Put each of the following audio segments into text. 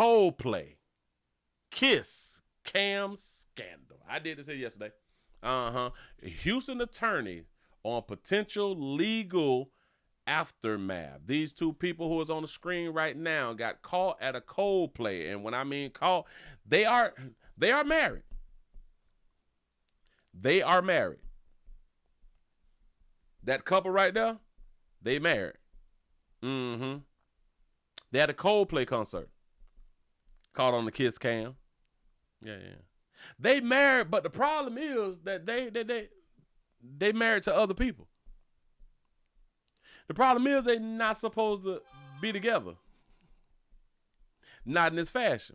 Coldplay, Kiss, Cam scandal. I did this here yesterday. Houston attorney on potential legal aftermath. These two people who is on the screen right now got caught at a Coldplay, and when I mean caught, they are married. They are married. That couple right there, they married. They had a Coldplay concert. Caught on the Kiss cam. Yeah. They married, but the problem is that they married to other people. The problem is they're not supposed to be together. Not in this fashion.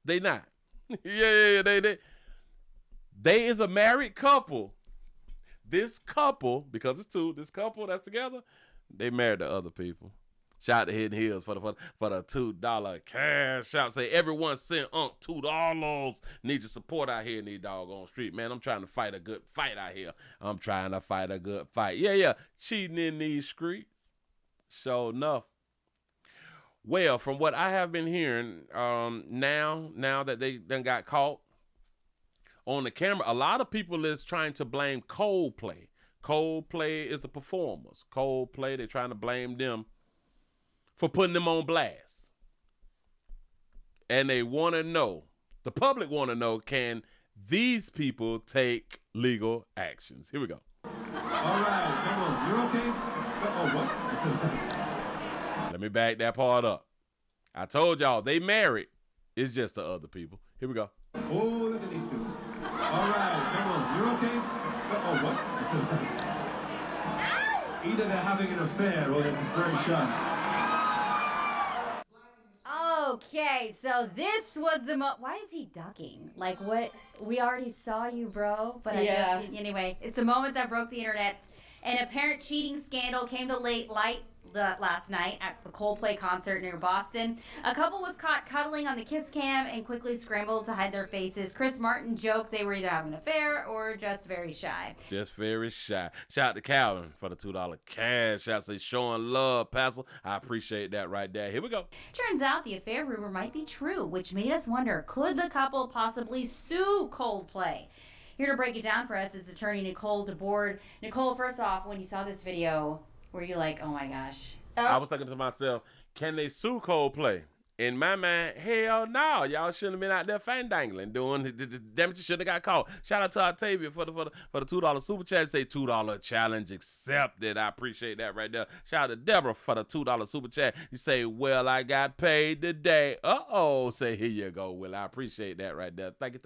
They not. They is a married couple. This couple, because it's two, this couple that's together, they married to other people. Shout out to Hidden Hills for the $2 cash out. Say everyone sent $2. Need your support out here in these doggone street, man. I'm trying to fight a good fight out here. Yeah. Cheating in these streets. Sure enough. Well, from what I have been hearing, now that they done got caught on the camera, a lot of people is trying to blame Coldplay. Coldplay is the performers. Coldplay, they're trying to blame them for putting them on blast. And they want to know, the public want to know, can these people take legal actions? Here we go. All right, come on. You're okay? Oh, what? Let me back that part up. I told y'all, they married. It's just the other people. Here we go. Oh, look at these two. All right, come on. You're okay? Oh, what? Either they're having an affair or they're just very shy. Okay, so this was the why is he ducking? Like, what? We already saw you, bro. But I guess, anyway, it's a moment that broke the internet. An apparent cheating scandal came to light last night at the Coldplay concert near Boston. A couple was caught cuddling on the kiss cam and quickly scrambled to hide their faces. Chris Martin joked they were either having an affair or just very shy. Just very shy. Shout out to Calvin for the $2 cash. Shout out to showing love, Pastor. I appreciate that right there. Here we go. Turns out the affair rumor might be true, which made us wonder, could the couple possibly sue Coldplay? Here to break it down for us is attorney Nicole DeBoard. Nicole, first off, when you saw this video, were you like, oh my gosh? I was thinking to myself, can they sue Coldplay? In my mind, hell no. Y'all shouldn't have been out there fandangling, doing the damage. You shouldn't have got caught. Shout out to Octavia for the $2 super chat. Say $2 challenge accepted. I appreciate that right there. Shout out to Deborah for the $2 super chat. You say, well, I got paid today. Say, here you go, Will. I appreciate that right there. Thank you.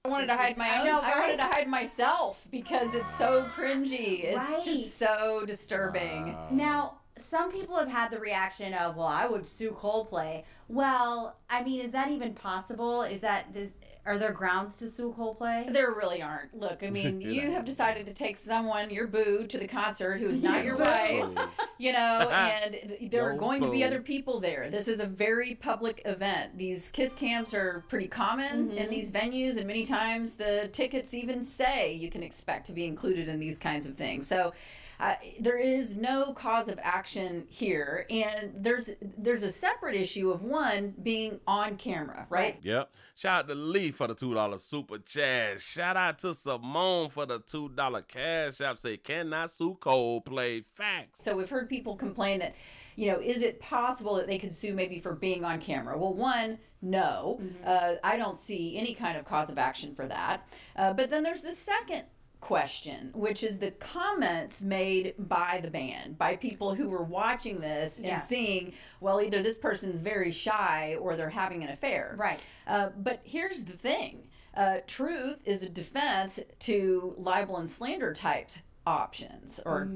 I wanted to hide my own. I wanted to hide myself because it's so cringy. It's just so disturbing. Now, some people have had the reaction of, well, I would sue Coldplay. Well, I mean, is that even possible? Are there grounds to sue Coldplay? There really aren't. Look, I mean, you have decided to take someone, your boo, to the concert who is not your wife, and there are going to be other people there. This is a very public event. These kiss cams are pretty common in these venues, and many times the tickets even say you can expect to be included in these kinds of things. So there is no cause of action here, and there's a separate issue of one being on camera, right? Yep. Shout out to Lee for the $2 super chat. Shout out to Simone for the $2 cash app. Say, cannot sue Coldplay. Facts. So we've heard people complain that, is it possible that they could sue maybe for being on camera? Well, one, no. I don't see any kind of cause of action for that. But then there's the second question, which is the comments made by the band, by people who were watching this and seeing, well, either this person's very shy or they're having an affair. Right. But here's the thing. Truth is a defense to libel and slander types options or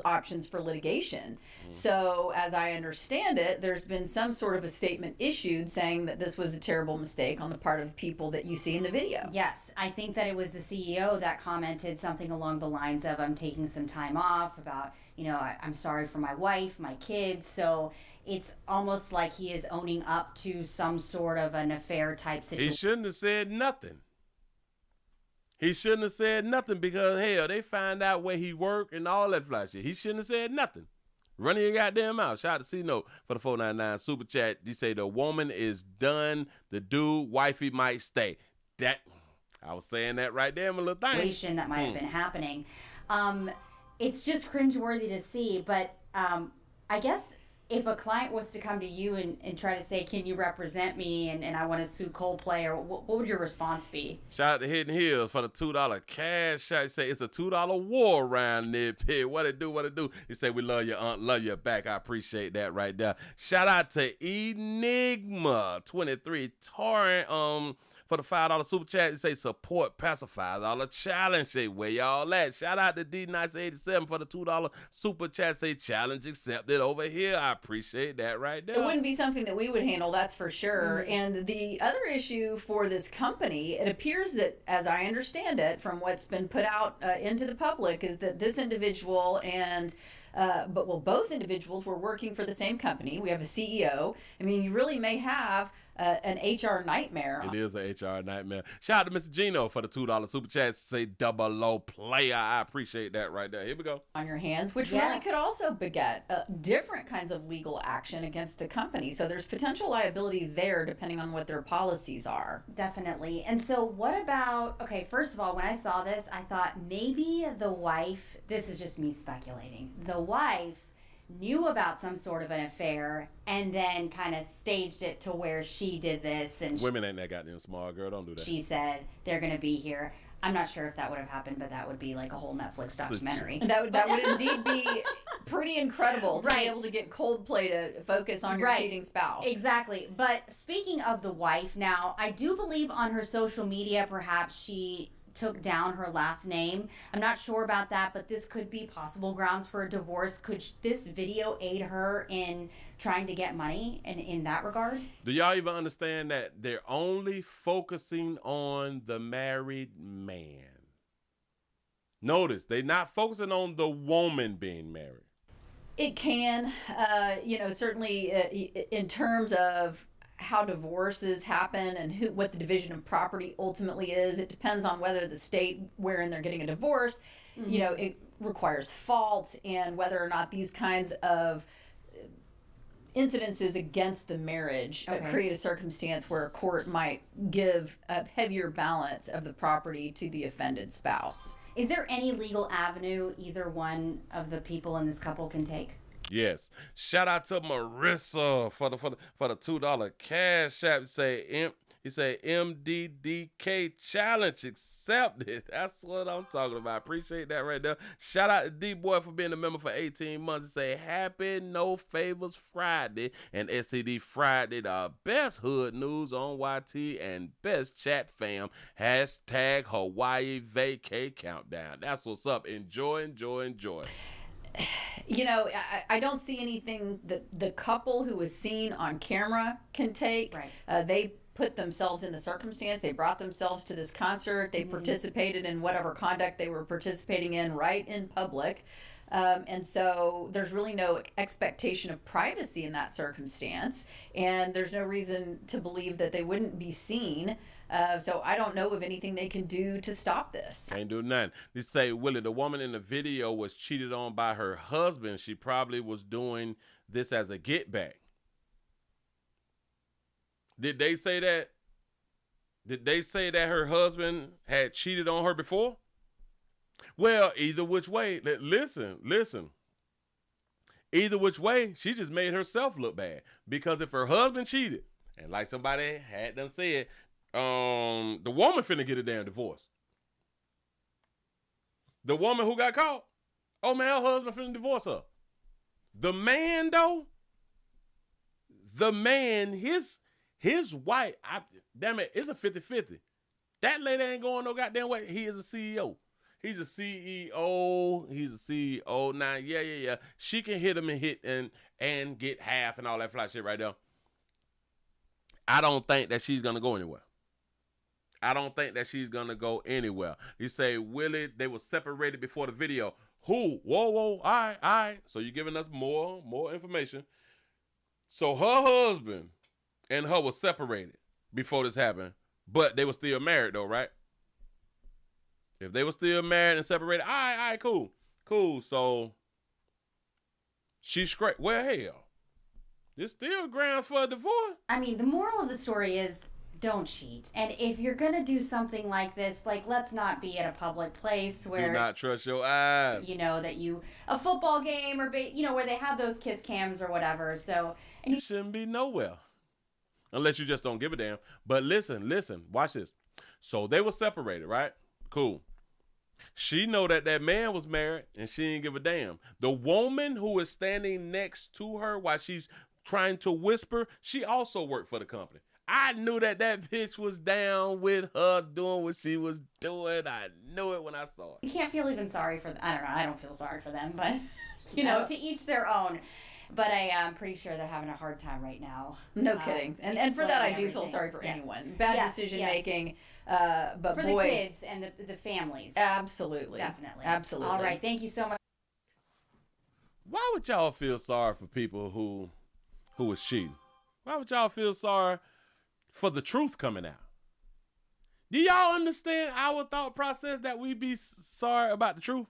options for litigation. So as I understand it, there's been some sort of a statement issued saying that this was a terrible mistake on the part of people that you see in the video. Yes, I think that it was the CEO that commented something along the lines of, I'm taking some time off, about, I'm sorry for my wife, my kids. So it's almost like he is owning up to some sort of an affair type situation. He shouldn't have said nothing. He shouldn't have said nothing because, hell, they find out where he worked and all that fly shit. He shouldn't have said nothing. Running your goddamn mouth. Shout out to C-Note for the 499 super chat. You say the woman is done. The dude, wifey might stay. That I was saying that right there, my little thing. That might have been happening. It's just cringeworthy to see, but I guess if a client was to come to you and try to say, can you represent me and I want to sue Coldplay, or what would your response be? Shout out to Hidden Hills for the $2 cash out. You say it's a $2 war around there, pig. What it do? You say we love your aunt, love you back. I appreciate that right there. Shout out to Enigma 23 Torrent for the $5 super chat. You say support pacifiers. All the challenge. Say where y'all at? Shout out to D-Nice87 for the $2 super chat. Say challenge accepted over here. I appreciate that right there. It wouldn't be something that we would handle, that's for sure. And the other issue for this company, it appears that, as I understand it, from what's been put out into the public, is that this individual and both individuals were working for the same company. We have a CEO. I mean, you really may have an HR nightmare. It is an HR nightmare. Shout out to Mr. Gino for the $2 super chat. Say double O player. I appreciate that right there. Here we go. On your hands, which really could also beget different kinds of legal action against the company. So there's potential liability there depending on what their policies are. Definitely. And so what about, okay, first of all, when I saw this, I thought maybe the wife, this is just me speculating, the wife knew about some sort of an affair and then kind of staged it to where she did this, and women ain't that goddamn smart, girl. Don't do that. She said they're gonna be here. I'm not sure if that would have happened, but that would be like a whole Netflix documentary. That would indeed be pretty incredible to be able to get Coldplay to focus on your cheating spouse. Exactly. But speaking of the wife, now I do believe on her social media perhaps she took down her last name. I'm not sure about that, but this could be possible grounds for a divorce. Could this video aid her in trying to get money in that regard? Do y'all even understand that they're only focusing on the married man? Notice, they're not focusing on the woman being married. It can, certainly in terms of how divorces happen and what the division of property ultimately is. It depends on whether the state wherein they're getting a divorce, it requires fault, and whether or not these kinds of incidences against the marriage create a circumstance where a court might give a heavier balance of the property to the offended spouse. Is there any legal avenue either one of the people in this couple can take? Yes. Shout out to Marissa for the $2 cash app. He say MDDK challenge accepted. That's what I'm talking about. Appreciate that right there. Shout out to D-Boy for being a member for 18 months. He say happy No Favors Friday and SCD Friday, the best hood news on YT and best chat fam. Hashtag Hawaii vacay countdown. That's what's up. Enjoy. I don't see anything that the couple who was seen on camera can take. Right. They put themselves in the circumstance. They brought themselves to this concert. They participated in whatever conduct they were participating in right in public. And so there's really no expectation of privacy in that circumstance. And there's no reason to believe that they wouldn't be seen. So I don't know of anything they can do to stop this. Can't do nothing. They say, Willie, the woman in the video was cheated on by her husband. She probably was doing this as a get back. Did they say that? Did they say that her husband had cheated on her before? Well, either which way, listen. Either which way, she just made herself look bad. Because if her husband cheated, and like somebody had done said, the woman finna get a damn divorce. The woman who got caught, oh man, her husband finna divorce her. The man though, his wife, damn it, it's a 50-50. That lady ain't going no goddamn way. He is a CEO. He's a CEO. Now, yeah. She can hit him and get half and all that fly shit right there. I don't think that she's gonna go anywhere. You say, Willie, they were separated before the video. Who? Whoa, all right. So you're giving us more information. So her husband and her were separated before this happened, but they were still married though, right? If they were still married and separated, all right, cool. So She's straight. Well, hell, there's still grounds for a divorce. I mean, the moral of the story is don't cheat. And if you're going to do something like this, like, let's not be at a public place where... Do not trust your eyes. You know, a football game or, where they have those kiss cams or whatever. So... And you shouldn't be nowhere. Unless you just don't give a damn. But listen, watch this. So they were separated, right? Cool. She know that man was married and she didn't give a damn. The woman who is standing next to her while she's trying to whisper, she also worked for the company. I knew that bitch was down with her doing what she was doing. I knew it when I saw it. You can't feel even sorry for them. I don't know. I don't feel sorry for them, but, you know, to each their own. But I'm pretty sure they're having a hard time right now. No kidding. And for that, I do feel sorry for anyone. Bad decision making. But for the kids and the families. Absolutely. Definitely. Absolutely. All right. Thank you so much. Why would y'all feel sorry for people who was cheating? Why would y'all feel sorry for the truth coming out? Do y'all understand our thought process that we be sorry about the truth?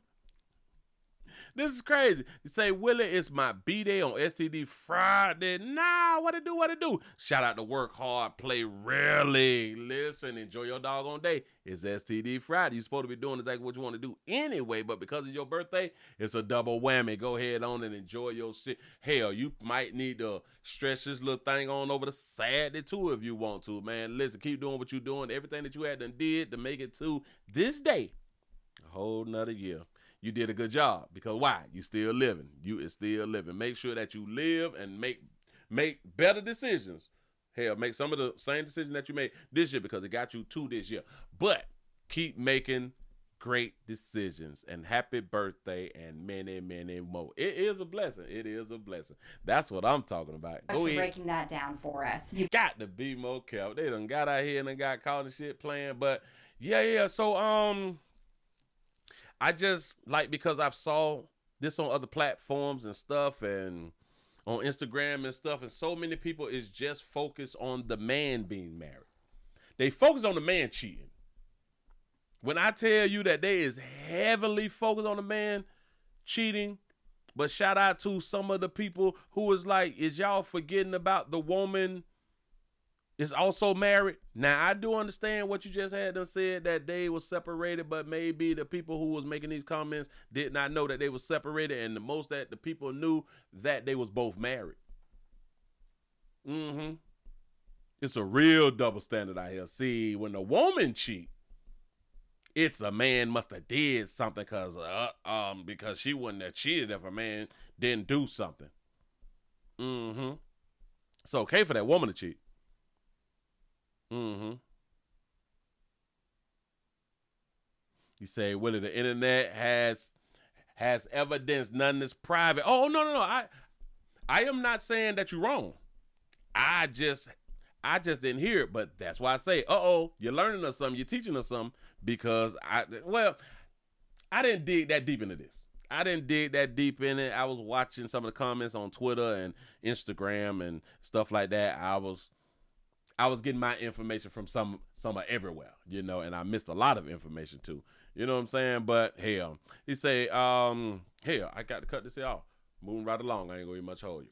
This is crazy. You say, Willie, it's my B-Day on STD Friday. Nah, what it do? Shout out to work hard, play rarely. Listen, enjoy your doggone day. It's STD Friday. You're supposed to be doing exactly what you want to do anyway, but because it's your birthday, it's a double whammy. Go ahead on and enjoy your shit. Hell, you might need to stretch this little thing on over to Saturday too if you want to, man. Listen, keep doing what you're doing. Everything that you had done did to make it to this day, a whole nother year. You did a good job because why? You still living. You is still living. Make sure that you live and make better decisions. Hell, make some of the same decisions that you made this year because it got you to this year. But keep making great decisions and happy birthday and many, many more. It is a blessing. It is a blessing. That's what I'm talking about. Thanks for breaking that down for us. You got to be more careful. They done got out here and done got caught and shit playing. But yeah. So, I just because I've saw this on other platforms and stuff and on Instagram and stuff, and so many people is just focused on the man being married. They focus on the man cheating. When I tell you that they is heavily focused on the man cheating, but shout out to some of the people who is like, is y'all forgetting about the woman is also married? Now, I do understand what you just had to said that they were separated, but maybe the people who was making these comments did not know that they were separated, and the most that the people knew that they was both married. It's a real double standard out here. See, when a woman cheat, it's a man must have did something because she wouldn't have cheated if a man didn't do something. It's okay for that woman to cheat. You say, Willie, the internet has evidence, none is private. Oh, no. I am not saying that you're wrong. I just didn't hear it, but that's why I say, you're learning us something, you're teaching us something, because I didn't dig that deep into this. I didn't dig that deep in it. I was watching some of the comments on Twitter and Instagram and stuff like that. I was getting my information from some of everywhere, and I missed a lot of information too. You know what I'm saying? But hell, he say, I got to cut this here off. Moving right along. I ain't gonna even much hold you.